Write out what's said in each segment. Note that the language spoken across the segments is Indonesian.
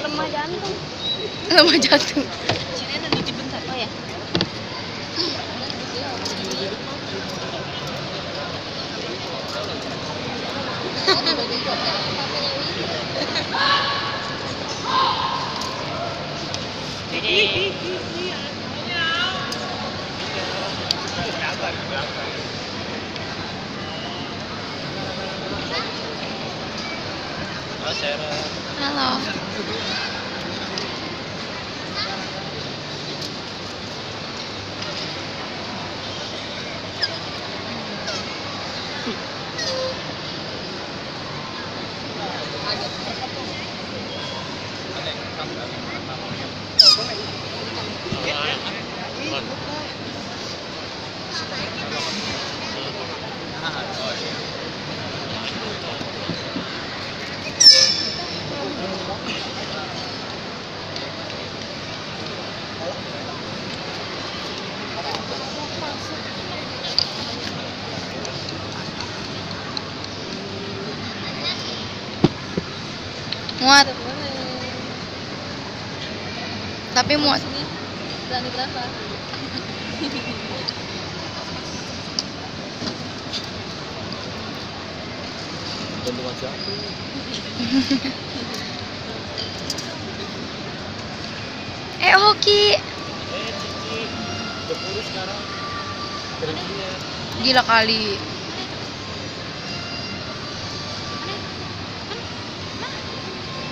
Lemah jantung. Lemah jantung. Sini ada di bentar. Oh ya. Halo. Muat. Tapi muat. Berani berapa? Jantung aja. Hoki. Cici. Udah kurus sekarang. Berhentinya. Gila kali.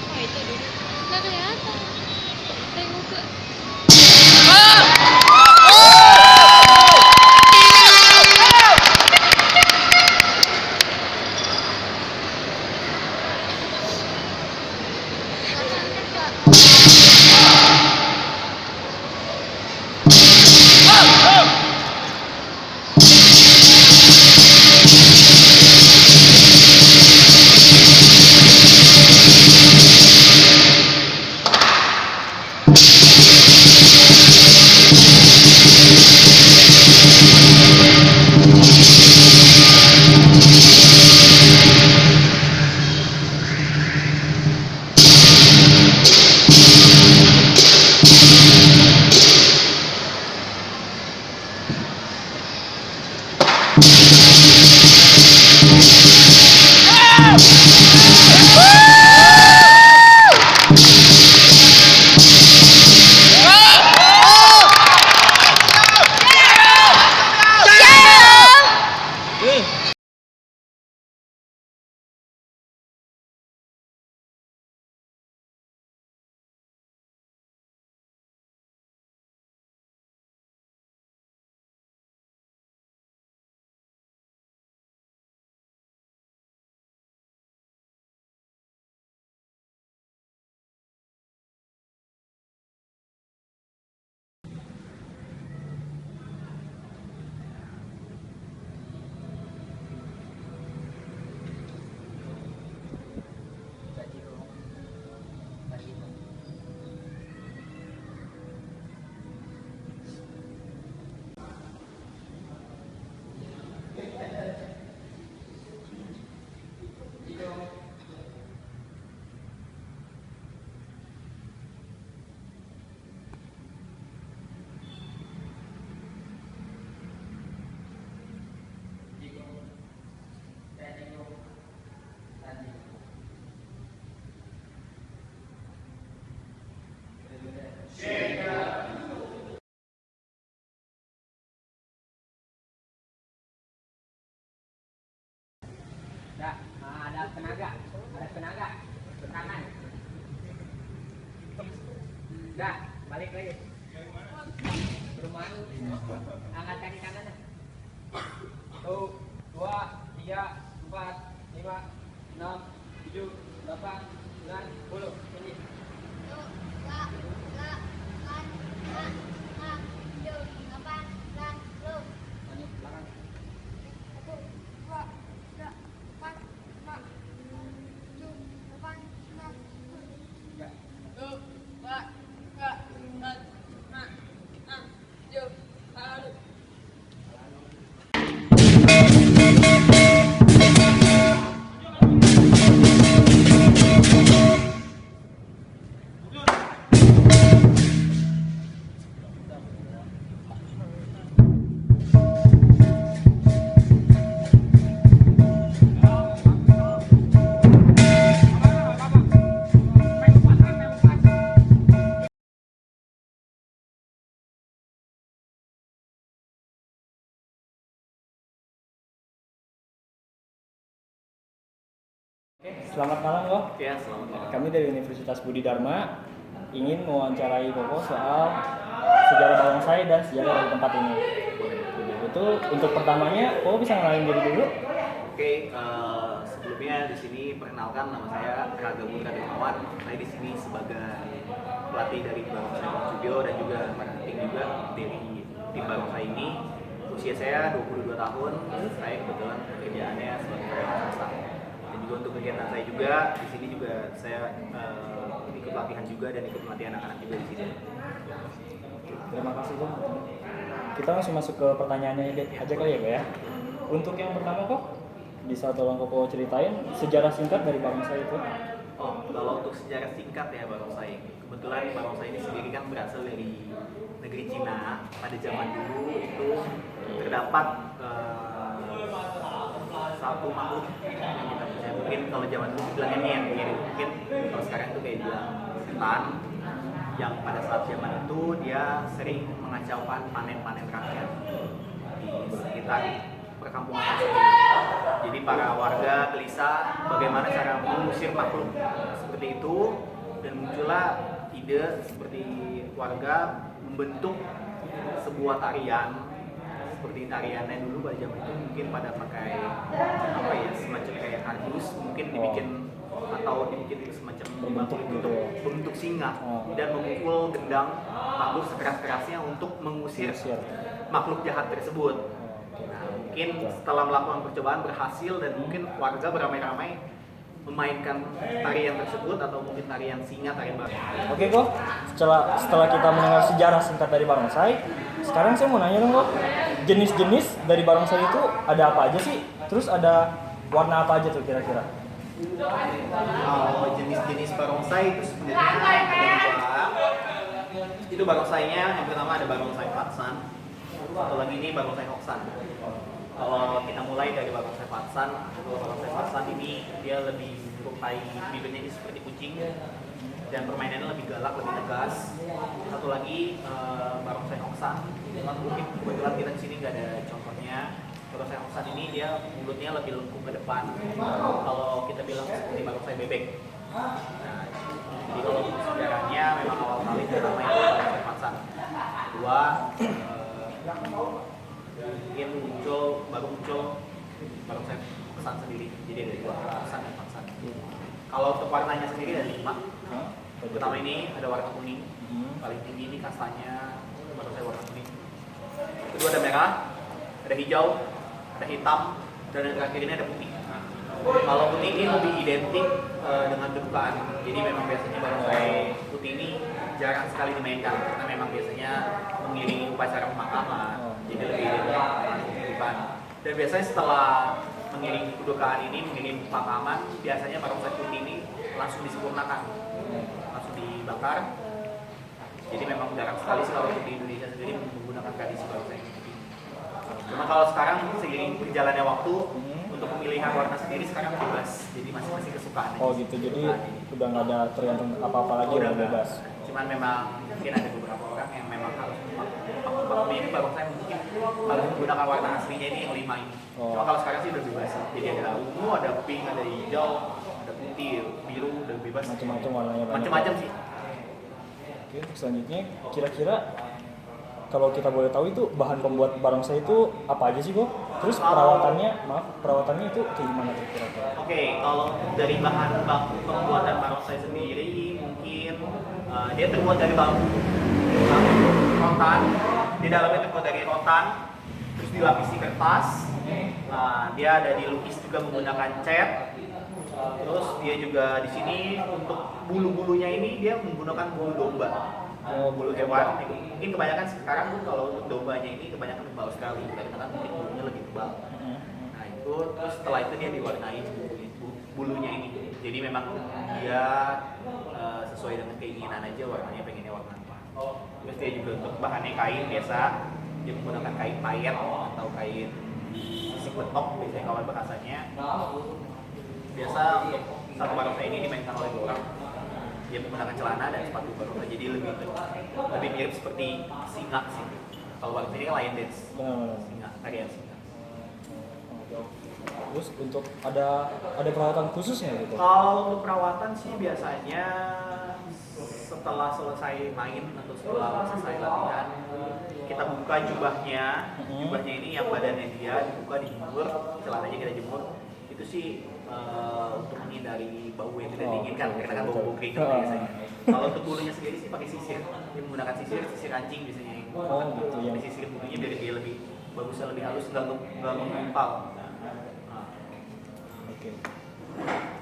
Oh itu dulu. Nggak kelihatan. Tengok ke. Dah, ada tenaga ke kanan. Dah, balik lagi. Perumahan, angkat kaki kanan. 1, 2, 3, 4, 5, 6, 7, 8, 9, 10. Ini. Selamat malam Kok. Ya, selamat malam. Kami dari Universitas Budi Dharma ingin mewawancarai Koko soal sejarah barongsai dan sejarah dari tempat ini. Itu untuk pertamanya, Koko bisa kenalin diri dulu? Oke, sebelumnya di sini perkenalkan nama saya Raga Putra Dermawan. Saya di sini sebagai pelatih dari Barongsai Studio dan juga marketing juga dari tim Barongsai ini. Usia saya 22 tahun. Saya kebetulan pekerjaannya sebagai karyawan swasta. Dan juga untuk kegiatan saya juga di sini juga saya ikut latihan juga dan ikut melatih anak-anak juga di sini. Terima kasih Kok. Kita langsung masuk ke pertanyaannya aja kali ya Kak ya. Untuk yang pertama Kok, bisa tolong Koko ceritain sejarah singkat dari barongsai itu? Oh, kalau untuk sejarah singkat ya barongsai. Kebetulan barongsai ini sendiri kan berasal dari negeri Cina. Pada zaman dulu itu terdapat satu makhluk yang kita percaya. Mungkin kalau zaman dulu bilangnya nian, mungkin kalau sekarang itu kayak bilang setan. Yang pada saat zaman itu dia sering mengacaukan panen-panen rakyat di sekitar perkampungan tersebut. Jadi para warga gelisah bagaimana cara mengusir makhluk seperti itu, dan muncullah ide seperti warga membentuk sebuah tarian seperti tariannya dulu pada zaman itu, mungkin pada pakai apa ya, semacam kayak kardus mungkin dibikin atau dibikin semacam bentuk singa dan memukul gendang tambur sekeras-kerasnya untuk mengusir makhluk jahat tersebut. Nah, mungkin setelah melakukan percobaan berhasil dan mungkin warga beramai-ramai memainkan tarian tersebut atau mungkin tarian singa, tarian barongsai. Oke Kok, setelah kita mendengar sejarah singkat dari barongsai, sekarang saya mau nanya dong Kok, jenis-jenis dari barongsai itu ada apa aja sih? Terus ada warna apa aja tuh kira-kira? Jenis-jenis barongsai itu sebenarnya ada dua. Itu barongsainya yang pertama ada barongsai Patsan, satu lagi ini barongsai Hoksan. Kalau kita mulai dari barongsai Patsan, kalau barongsai Patsan ini dia lebih menyerupai bibirnya ini seperti kucing dan permainannya lebih galak, lebih tegas. Satu lagi barongsai Hoksan, mungkin kebetulan kita di sini nggak ada contohnya. Barongsai Hoksan ini dia mulutnya lebih lengkung ke depan. Kalau kita bilang seperti barongsai bebek. Nah, jadi kalau sejarahnya memang awal kali pertama itu barongsai Patsan. Kedua mungkin baru muncul barongsai Hoksan sendiri. Jadi ada dua, Hoksan dan Patsan. Kalau untuk warnanya sendiri ada 5. Pertama ini ada warna kuning. Paling tinggi ini kastanya barongsai warna kuning. Kedua ada merah, ada hijau, ada hitam, dan yang terakhir ini ada putih. Kalau putih ini lebih identik dengan kedukaan. Jadi memang biasanya barongsai putih ini jarang sekali dimainkan karena memang biasanya mengiringi upacara pemakaman. Jadi lebih identik dengan kedukaan. Dan biasanya setelah mengiringi kedukaan ini, mengiringi pemakaman, biasanya barongsai putih ini langsung disempurnakan, langsung dibakar. Jadi memang jarang sekali sih kalau di Indonesia sendiri menggunakan tradisi barongsai putih. Cuma kalau sekarang seiring berjalannya waktu, untuk pemilihan warna sendiri sekarang bebas, jadi masing-masing kesukaan. Oh gitu, jadi udah nggak ada tergantung apa-apa lagi, udah bebas. Cuman memang mungkin ada beberapa orang yang memang harus memaklumi ini barongsai mungkin harus menggunakan warna aslinya ini yang 5 ini. Cuma kalau sekarang sih udah bebas. Jadi ada ungu, ada pink, ada hijau, ada putih, biru, udah bebas. Macam-macam warnanya. Macam-macam sih. Oke, untuk selanjutnya kira-kira kalau kita boleh tahu itu bahan pembuat barongsai itu apa aja sih Kok? Terus perawatannya itu kayak gimana tuh kira-kira? Oke, kalau dari bahan baku pembuatan barongsai sendiri mungkin dia terbuat dari bambu rotan, di dalamnya terbuat dari rotan, terus dilapisi kertas. Nah, dia ada dilukis juga menggunakan cat. Terus dia juga di sini untuk bulu-bulunya ini dia menggunakan bulu domba. Bulu hewan. Mungkin kebanyakan sekarang tuh kalau untuk dombanya ini kebanyakan tebal sekali, karena kan mungkin bulunya lebih tebal. Nah itu, terus setelah itu dia diwarnai bulunya ini. Jadi memang dia sesuai dengan keinginan aja warnanya, pengennya warna apa. Terus dia juga untuk bahannya kain biasa, dia menggunakan kain payet atau kain sikletok biasanya kawan bahasanya. Biasa untuk satu barongsai ini dimainkan oleh 2 orang. Dia menggunakan celana dan sepatu barongsai, jadi lebih mirip seperti singa sih. Kalau barongsai ini kan lion dance, singa, tarian singa. Terus untuk ada perawatan khususnya gitu? Kalau untuk perawatan sih biasanya setelah selesai main atau setelah selesai latihan kita buka jubahnya. Jubahnya ini yang badannya dia dibuka, dijemur, celananya kita jemur. Itu sih untuk menghindari bau yang tidak diinginkan karena kan bau kering biasanya. Kalau untuk bulunya sendiri sih pakai sisir. Dia menggunakan sisir anjing biasanya. Oh gitu ya. Disisir bulunya biar dia lebih bagusnya, lebih halus, nggak mengempal. Oke.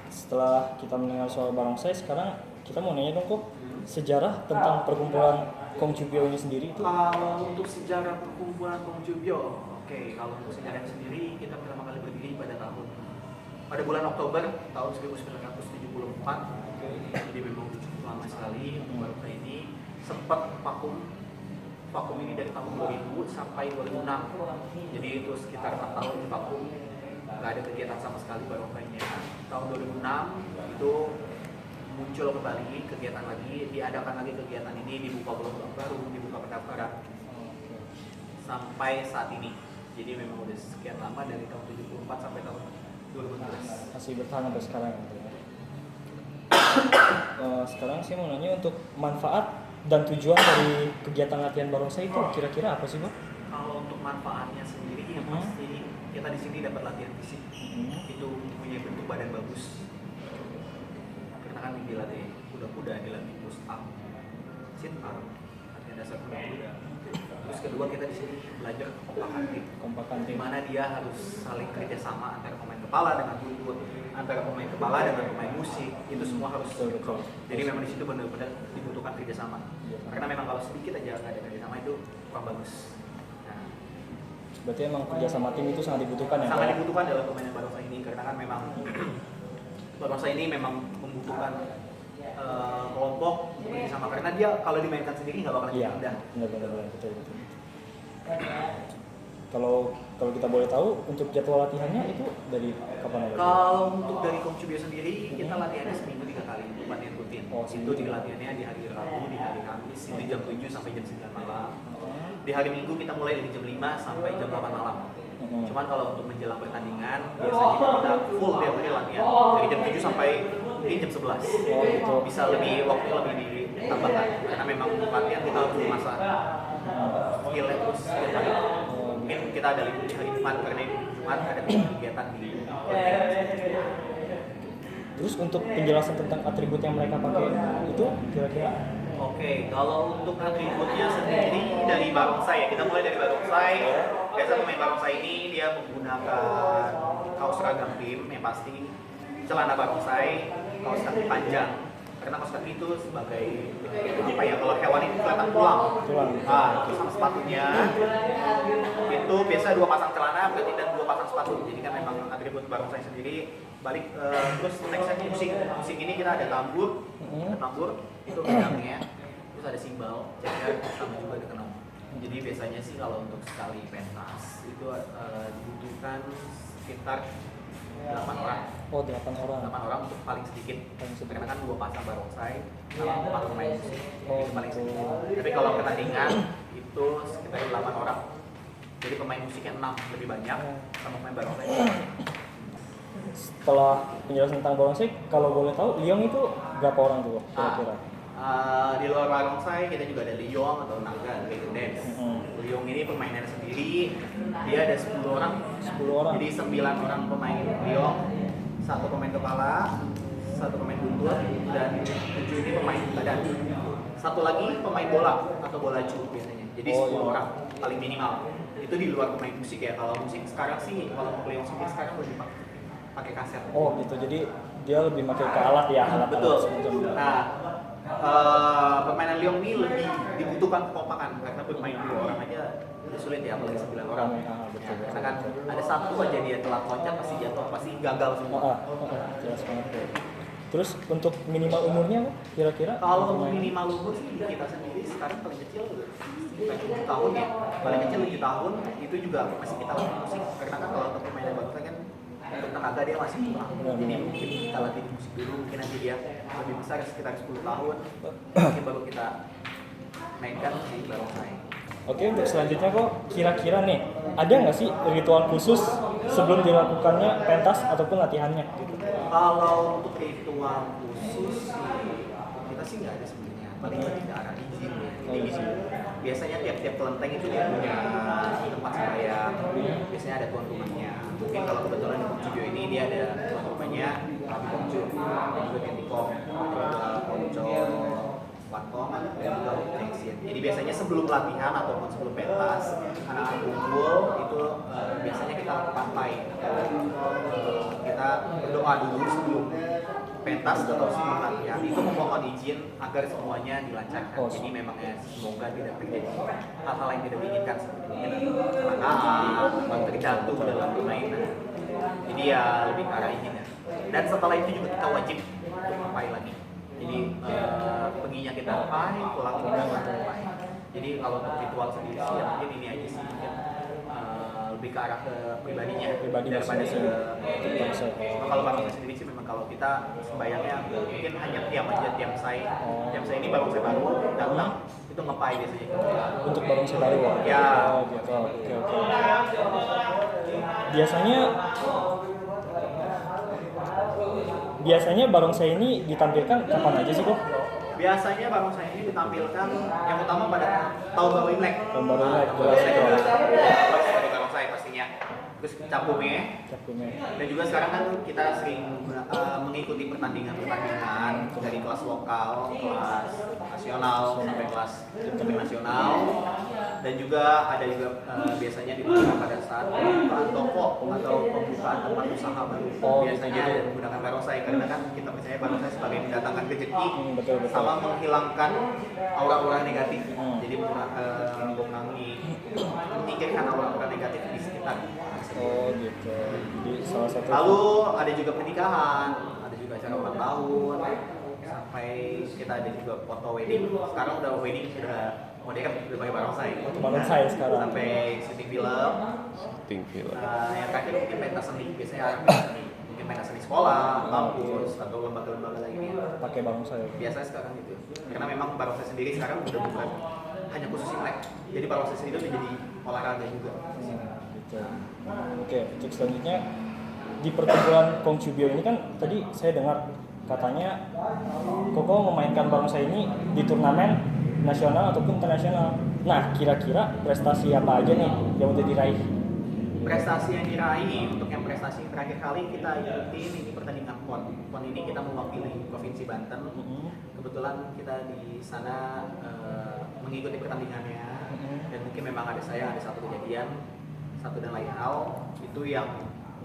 Setelah kita mendengar soal barongsai, sekarang kita mau nanya dong kok sejarah tentang perkumpulan Kongjubyo ini sendiri itu. Kalau untuk sejarah perkumpulan Kongjubyo, oke, kalau untuk sejarah sendiri kita pertama kali berdiri pada bulan Oktober tahun 1974. Jadi memang cukup lama sekali barongsai ini sempat vakum ini dari tahun 2000 sampai 2006. Jadi itu sekitar 4 tahun di vakum, nggak ada kegiatan sama sekali barongsainya. Tahun 2006 itu muncul kembali kegiatan lagi, diadakan lagi kegiatan ini, dibuka gelombang baru, dibuka pendaftaran sampai saat ini. Jadi memang udah sekian lama dari tahun 74 sampai tahun 2011. Masih bertahan sampai sekarang gitu ya. Sekarang saya mau nanya untuk manfaat dan tujuan dari kegiatan latihan barongsai itu kira-kira apa sih, Bang? Kalau untuk manfaatnya sendiri yang pasti kita di sini dapat latihan fisik. Itu punya bentuk badan bagus. Karena kan dilatih kuda-kuda, dilatih push up, sit up, latihan dasar kuda-kuda. Terus kedua kita di sini belajar kekompakan tim, di mana dia harus saling kerjasama antara pemain kepala dengan buntut, antara pemain kepala dengan pemain musik, itu semua harus sinkron. Jadi memang di situ benar-benar dibutuhkan kerjasama. Karena memang kalau sedikit aja nggak ada kerjasama itu kurang bagus. Nah, berarti emang kerjasama tim itu sangat dibutuhkan ya? Sangat dibutuhkan dalam permainan barongsai ini karena kan memang barongsai ini memang membutuhkan kelompok untuk bersama karena dia kalau dimainkan sendiri nggak bakalan indah. Benar betul. Kalau kita boleh tahu untuk jadwal latihannya itu dari kapan aja? Kalau untuk dari Kongjubyo sendiri kita latihannya seminggu 3 kali latihan rutin. Itu di latihannya di hari Rabu, di hari Kamis itu jam 7 sampai jam 9 malam. Di hari Minggu kita mulai dari jam 5 sampai jam 8 malam. Cuman kalau untuk menjelang pertandingan biasanya kita full dia latihan dari jam 7 sampai jam 11. Gitu. Bisa waktu lebih ditambahkan karena memang untuk latihan kita harus masa skillnya terus setiap hari. Mungkin kita ada libur di hari Jumat karena Jumat ada kegiatan di Terus untuk penjelasan tentang atribut yang mereka pakai itu kira-kira? Oke, kalau untuk atributnya sendiri dari barongsai ya, kita mulai dari barongsai. Biasa pemain barongsai ini dia menggunakan kaos seragam tim yang pasti, celana barongsai, kaos kaki panjang. Karena kaos kaki itu sebagai apa ya, kalau hewan itu kelihatan tulang. Nah, itu sama sepatunya. Itu biasa 2 pasang celana berarti dan 2 pasang sepatu. Jadi kan memang atribut barongsai sendiri. Balik terus nextnya musik ini kita ada tambur itu pedangnya, terus ada simbal, ceker sama juga ada kenong. Jadi biasanya sih kalau untuk sekali pentas itu dibutuhkan sekitar 8 orang. Oh, 8 orang. 8 orang untuk paling sedikit. Karena kan 2 pasang barongsai sama 4 pemain musik. Itu paling sedikit. Tapi kalau pertandingan itu sekitar 8 orang. Jadi pemain musiknya 6 lebih banyak sama pemain barongsai. Setelah penjelasan tentang barongsai, kalau boleh tahu Liong itu berapa orang tuh kira-kira? Di luar barongsai kita juga ada Liong atau naga Dragon Dance. Liong ini pemainnya sendiri, dia ada 10 orang. 10 orang. Jadi 9 orang pemain Liong, 1 pemain kepala, 1 pemain buntut, dan 7 ini pemain badan. 1 lagi pemain bola atau bola cu biasanya. Jadi 10 orang paling minimal. Itu di luar pemain musik ya. Kalau musik sekarang sih, kalau Liong sendiri sekarang lebih pakai kaset. Oh gitu, jadi dia lebih pakai ke alat ya, alat. Betul. Nah, permainan Liong ini lebih dibutuhkan kekompakan karena bermain 2 orang aja udah sulit ya, apalagi 9 orang. Betul, Ya, karena kan ada 1 aja dia telat loncat pasti jatuh, pasti gagal semua. Jelas banget. Terus untuk minimal umurnya kira-kira? Kalau minimal umur sih kita sendiri sekarang paling kecil 7 tahun ya, paling kecil 7 tahun itu juga masih kita latih musik karena kan kalau untuk permainan barongsai kan untuk tenaga dia masih kurang. Jadi mungkin kita latih di musik dulu, mungkin nanti dia lebih besar sekitar 10 tahun mungkin baru kita mainkan di barongsai. Oke, untuk selanjutnya kok kira-kira nih ada nggak sih ritual khusus sebelum dilakukannya pentas ataupun latihannya gitu? Kalau untuk ritual khusus sih, kita sih nggak ada sebenarnya. Paling lebih ke arah izin ya. Jadi biasanya tiap-tiap kelenteng itu dia punya tempat sembahyang. Biasanya ada tuan rumahnya. Mungkin kalau kebetulan di studio ini dia ada tuan rumahnya, Abi Pongco, juga Kentikong, ada Pongco, Watong, dan juga Jackson. Jadi biasanya sebelum latihan ataupun sebelum pentas, anak-anak kumpul itu biasanya kita lakukan pai. Kita berdoa dulu sebelum pentas atau sebelum latihan itu memohon izin agar semuanya dilancarkan. Jadi memang ya semoga tidak terjadi hal-hal yang tidak diinginkan seperti kecelakaan, terjatuh dalam permainan. Jadi ya lebih ke arah izin ya. Dan setelah itu juga kita wajib untuk ngapain lagi. Jadi perginya kita ngapain, pulang kita ngapain. Jadi kalau untuk ritual sendiri sih ya mungkin ini aja sih mungkin lebih ke arah ke pribadinya daripada ke bangsa. Kalau bangsa sendiri sih memang kalau kita sembayangnya mungkin hanya tiap say ini barongsai baru datang itu ngepai biasanya. Untuk barongsai baru ya. Oh gitu. Oke. Biasanya barongsai ini ditampilkan kapan aja sih kok? Biasanya barongsai ini ditampilkan yang utama pada tahun baru Imlek. Tahun baru Imlek, jelas dari barongsai pastinya. Terus capumnya. Dan juga sekarang kan kita sering mengikuti pertandingan dari kelas lokal, kelas nasional sampai kelas internasional. Dan juga ada juga biasanya dilakukan pada saat pembukaan toko atau pembukaan tempat usaha baru. Biasanya ada menggunakan barongsai karena kan kita percaya barongsai sebagai mendatangkan rezeki sama menghilangkan aura-aura negatif. Jadi mengurangi menyingkirkan aura-aura negatif di sekitar. Oh gitu. Jadi salah satu. Lalu ada juga pernikahan, ada juga acara ulang tahun, sampai kita ada juga foto wedding. Sekarang udah wedding sudah modern, udah pakai barongsai. Barongsai sekarang. Sampai syuting film. Yang terakhir mungkin pentas seni, biasanya pentas seni. Mungkin pentas seni sekolah, kampus, atau lembaga-lembaga lainnya. Pakai barongsai. Biasa sekarang gitu. Karena memang barongsai sendiri sekarang udah bukan hanya khusus Imlek. Jadi barongsai sendiri udah jadi olahraga juga. Gitu. Oke, untuk selanjutnya di perkumpulan Kongcubio ini kan tadi saya dengar katanya Koko memainkan barongsai ini di turnamen nasional ataupun internasional. Nah, kira-kira prestasi apa aja nih yang udah diraih? Prestasi yang diraih untuk yang prestasi yang terakhir kali kita ikutin ini pertandingan PON. PON ini kita mewakili Provinsi Banten. Kebetulan kita di sana mengikuti pertandingannya dan mungkin memang ada satu kejadian, satu dan lain hal itu yang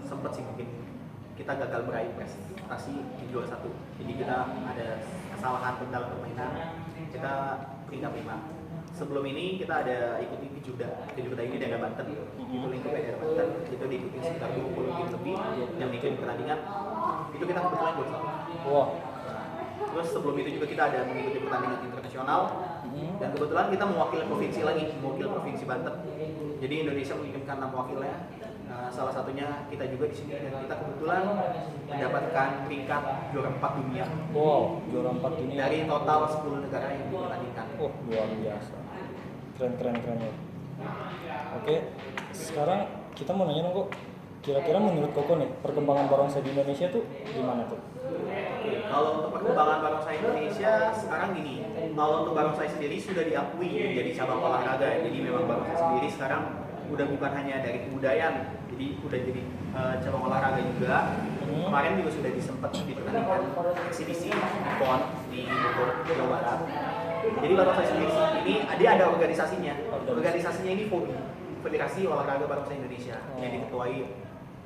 sempat sih mungkin kita gagal meraih prestasi di juara 1. Jadi kita ada kesalahan dalam permainan, kita peringkat 5. Sebelum ini kita ada ikuti Kejuda ini daerah Banten, itu lingkup daerah Banten, itu diikuti sekitar 20 tim lebih yang mengikuti pertandingan, itu kita kebetulan juara 1. Wah. Terus sebelum itu juga kita ada mengikuti pertandingan internasional dan kebetulan kita mewakili provinsi lagi, mewakili provinsi Banten. Jadi Indonesia mengirimkan 6 wakilnya, salah satunya kita juga di sini dan kita kebetulan mendapatkan peringkat juara 4 dunia. Wow, juara 4 dunia. Dari total 10 negara yang dipertandingkan. Oh, luar biasa. Keren ya. Oke, sekarang kita mau nanya dong kok. Kira-kira menurut Koko nih, perkembangan barongsai di Indonesia tuh gimana tuh? Kalau untuk perkembangan barongsai Indonesia sekarang gini, kalau untuk barongsai sendiri sudah diakui menjadi cabang olahraga. Jadi memang barongsai sendiri sekarang udah bukan hanya dari kebudayaan, jadi udah jadi cabang olahraga juga. Kemarin juga sudah disempat dipertandingkan eksibisi di PON di Bogor, Jawa Barat. Jadi barongsai sendiri ini dia ada organisasinya. Organisasinya ini FOBI, Federasi Olahraga Barongsai Indonesia, yang diketuai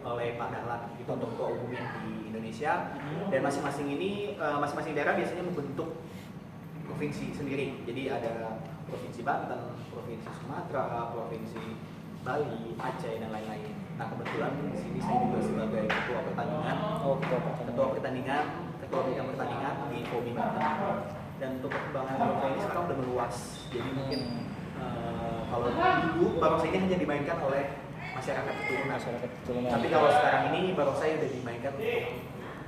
oleh Pak Dahlan, itu untuk ketua umumnya di Indonesia. Dan masing-masing daerah biasanya membentuk provinsi sendiri. Jadi ada provinsi Banten, provinsi Sumatera, provinsi Bali, Aceh dan lain-lain. Nah kebetulan di sini saya juga sebagai ketua pertandingan, ketua bidang pertandingan di FOBI Banten. Dan untuk perkembangan barongsai ini sekarang udah meluas. Jadi mungkin kalau dulu barongsai ini hanya dimainkan oleh masyarakat keturunan. Tapi kalau sekarang ini barongsai udah dimainkan untuk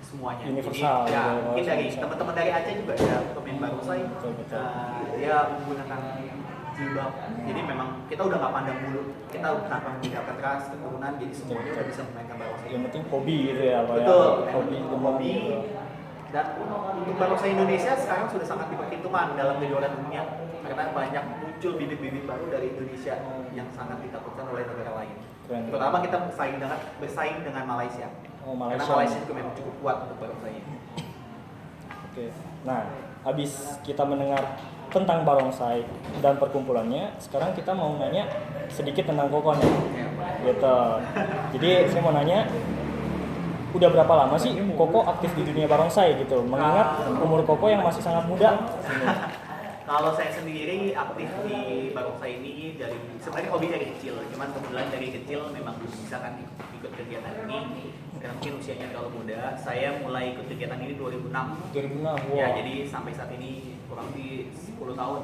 semuanya. Universal. Jadi, ya, mungkin dari teman-teman dari Aceh juga ada pemain barongsai. Dia menggunakan jilbab. Jadi memang kita udah nggak pandang bulu, kita tanpa membedakan ras, keturunan, jadi semuanya udah bisa memainkan barongsai. Yang penting hobi gitu ya, Pak. Betul, Ya? Hobi, hobi. Dan untuk barongsai Indonesia sekarang sudah sangat diperhitungkan dalam kejuaraan dunia karena banyak muncul bibit-bibit baru dari Indonesia yang sangat ditakutkan oleh negara lain. Keren. Terutama kita bersaing dengan Malaysia. Oh, Karena Malaysia. Malaysia juga memang cukup kuat untuk barongsai. Oke. Nah, habis kita mendengar tentang barongsai dan perkumpulannya, sekarang kita mau nanya sedikit tentang Koko nih. Gitu. Jadi saya mau nanya, udah berapa lama sih Koko aktif di dunia barongsai gitu? Mengingat umur Koko yang masih sangat muda. Kalau saya sendiri aktif di barongsai ini dari sebenarnya hobi dari kecil, cuman kebetulan dari kecil memang belum bisa kan ikut kegiatan ini karena mungkin usianya terlalu muda. Saya mulai ikut kegiatan ini 2006. 2006, wow. Ya, jadi sampai saat ini kurang lebih 10 tahun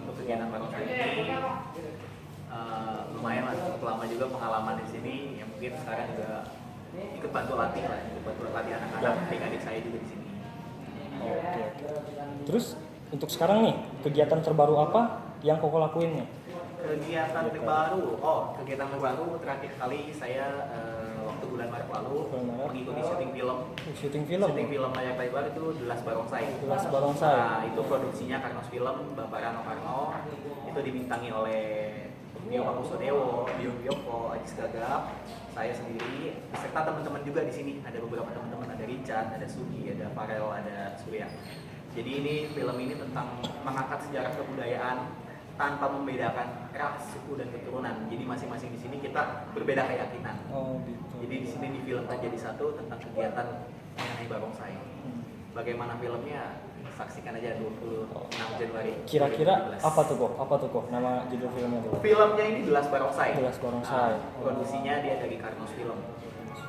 untuk kegiatan barongsai ini. Lumayan lah, cukup lama juga pengalaman di sini. Ya mungkin sekarang juga ikut bantu latih lah, ikut bantu latih anak-anak, adik-adik saya juga di sini. Oke. Terus untuk sekarang nih, kegiatan terbaru apa yang Koko lakuin nih? Kegiatan terbaru, kegiatan terbaru terakhir kali saya waktu bulan Maret lalu Bulan Maret. mengikuti syuting film. Syuting film. Syuting film layar lebar itu Delas Barongsai. Delas Barongsai. Nah, itu produksinya Karnos Film, Bapak Rano Karno. Itu dibintangi oleh Tio Pakusodewo, Bio Bioko, Ajis Gagap, saya sendiri, beserta teman-teman juga di sini. Ada beberapa teman-teman, ada Richard, ada Sugi, ada Farel, ada Surya. Jadi ini film ini tentang mengangkat sejarah kebudayaan tanpa membedakan ras, suku dan keturunan. Jadi masing-masing di sini kita berbeda keyakinan. Oh gitu. Jadi di sini difilmkan jadi satu tentang kegiatan mengenai barongsai. Bagaimana filmnya? Saksikan aja 26 Januari. Kira-kira 2017. apa tuh Kok? Apa tuh Kok? Nama judul filmnya tuh? Filmnya ini Delas Barongsai. Delas Barongsai. Produksinya dia dari Karnos Film.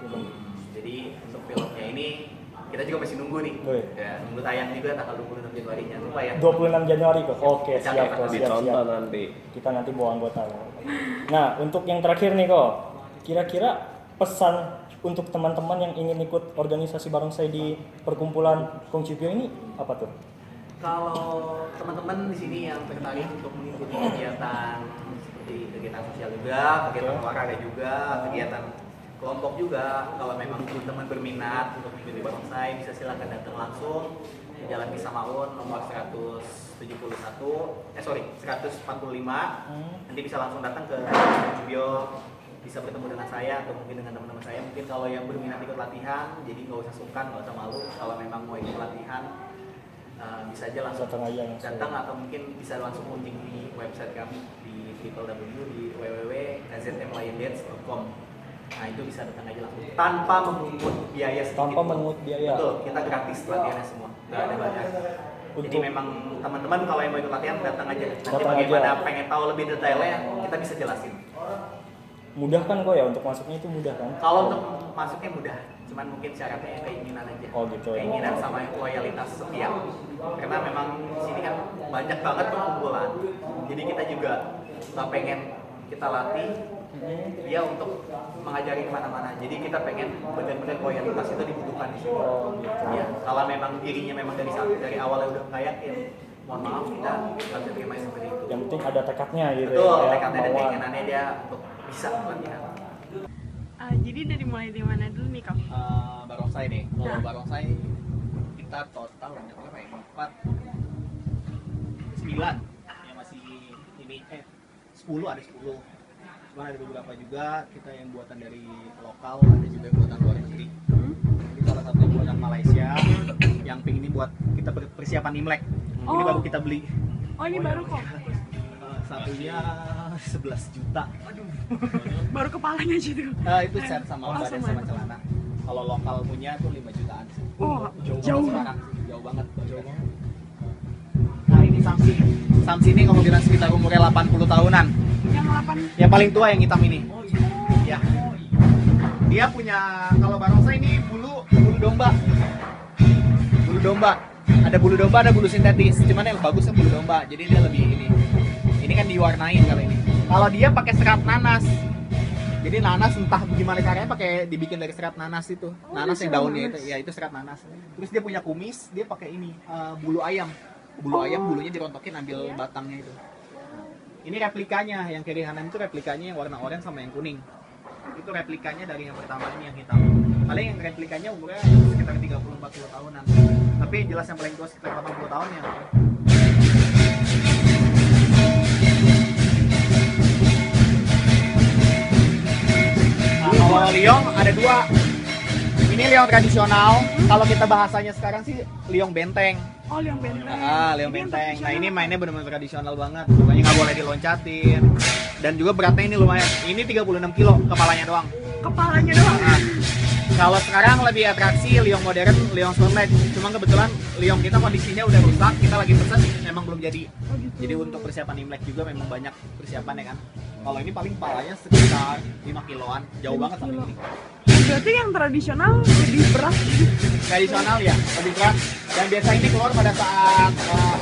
Film. Jadi untuk filmnya ini kita juga masih nunggu nih. Woi. Ya, nunggu tayang juga tanggal 26 Januari. Jangan lupa ya. 26 Januari Kok. Oke, Catat, siap Kok. nanti Siap. nanti. Kita nanti bawa anggota. Nah, untuk yang terakhir nih Kok. Kira-kira pesan untuk teman-teman yang ingin ikut organisasi barongsai di perkumpulan Kongcipio ini apa tuh? Kalau teman-teman di sini yang tertarik untuk mengikuti kegiatan seperti kegiatan sosial juga, kegiatan olahraga juga, kegiatan kelompok juga, kalau memang teman-teman berminat untuk mengikuti barongsai bisa silakan datang langsung ke Jalan Kisah Maun nomor 145. Nanti bisa langsung datang ke studio, bisa bertemu dengan saya atau mungkin dengan teman-teman saya. Mungkin kalau yang berminat ikut latihan, jadi nggak usah sungkan, nggak usah malu. Kalau memang mau ikut latihan, bisa aja langsung datang atau mungkin bisa langsung kunjungi website kami di www.kzmliondance.com. Nah itu bisa datang aja langsung tanpa memungut biaya sedikit. Tanpa memungut biaya. Betul, kita gratis latihannya semua, nggak ada bayar. Jadi memang teman-teman kalau yang mau ikut latihan datang aja. Nanti Datang bagaimana aja. pengen tahu lebih detailnya kita bisa jelasin. Mudah kan Kok ya untuk masuknya itu mudah kan? Kalau untuk masuknya mudah, cuman mungkin syaratnya keinginan aja. Oh, gitu ya. Keinginan sama loyalitas setia. Karena memang di sini kan banyak banget perkumpulan. Jadi kita juga nggak pengen kita latih dia untuk mengajari kemana-mana. Jadi kita pengen benar-benar loyalitas itu dibutuhkan di sini. Oh, gitu. Ya, kalau memang dirinya memang dari awalnya udah nggak yakin, mohon maaf kita nggak bisa terima seperti itu. Yang penting ada tekadnya gitu Betul, ya. tekadnya dan kemauan. keinginannya dia untuk bisa latihan. Jadi dari mulai dari mana dulu nih Kak? Barongsai nih. Kalau barongsai kita total ada berapa ya? 9 yang masih ini 10 ada 10. Cuma ada beberapa juga kita yang buatan dari lokal, ada juga yang buatan luar negeri. Ini salah satu yang buatan Malaysia yang pink ini buat kita persiapan Imlek. Ini baru kita beli. Oh ini baru kok. Satunya 11 juta. Baru kepalanya aja tuh. Itu set sama badan sama celana. Kalau lokal punya tuh 5 jutaan sih. Oh, Jauh jauh. banget sekarang, jauh banget. Nah ini Samsi. Samsi ini kemungkinan sekitar umurnya 80 tahunan. Yang 8. Yang paling tua yang hitam ini. Ya. Dia punya, kalau barongsai ini bulu domba. Bulu domba. Ada bulu domba, ada bulu sintetis. Cuman yang bagusnya bulu domba. Jadi dia lebih ini. Ini kan diwarnain kalau ini. Kalau dia pakai serat nanas. Jadi nanas entah gimana caranya pakai dibikin dari serat nanas itu. Nanas yang daunnya itu, ya itu serat nanas. Terus dia punya kumis, dia pakai ini bulu ayam. Bulu ayam bulunya dirontokin ambil batangnya itu. Ini replikanya, yang kiri kanan itu replikanya yang warna oranye sama yang kuning. Itu replikanya dari yang pertama ini yang hitam. Paling yang replikanya umurnya sekitar 30-40 tahunan. Tapi jelas yang paling tua sekitar 80 tahun ya. Nah, kalau liong ada dua. Ini liong tradisional. Kalau kita bahasanya sekarang sih liong benteng. Oh, liang benteng. Liong Ini yang benteng. Nah, tradisional. ini mainnya benar-benar tradisional banget. Pokoknya nggak boleh diloncatin. Dan juga beratnya ini lumayan. Ini 36 kilo kepalanya doang. Kepalanya doang. Nah, kalau sekarang lebih atraksi liong modern, liong Stonelegs. Cuma kebetulan liong kita kondisinya udah rusak, kita lagi pesen, memang belum jadi. Oh, gitu. Jadi untuk persiapan Imlek juga memang banyak persiapan ya kan. Kalau ini paling palanya sekitar 5 kiloan, jauh banget sama ini. Berarti yang tradisional lebih berat gitu. Tradisional ya, lebih berat. Dan biasa ini keluar pada saat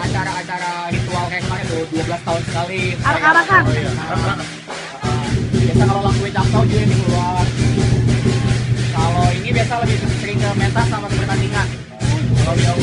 acara-acara ritual kayak kemarin tuh, 12 tahun sekali. Arak-arakan. Oh, iya. Biasa kalau lampu hitam tahu juga ini keluar. Kalau ini biasa lebih sering ke mentas sama ke pertandingan. Kalau liong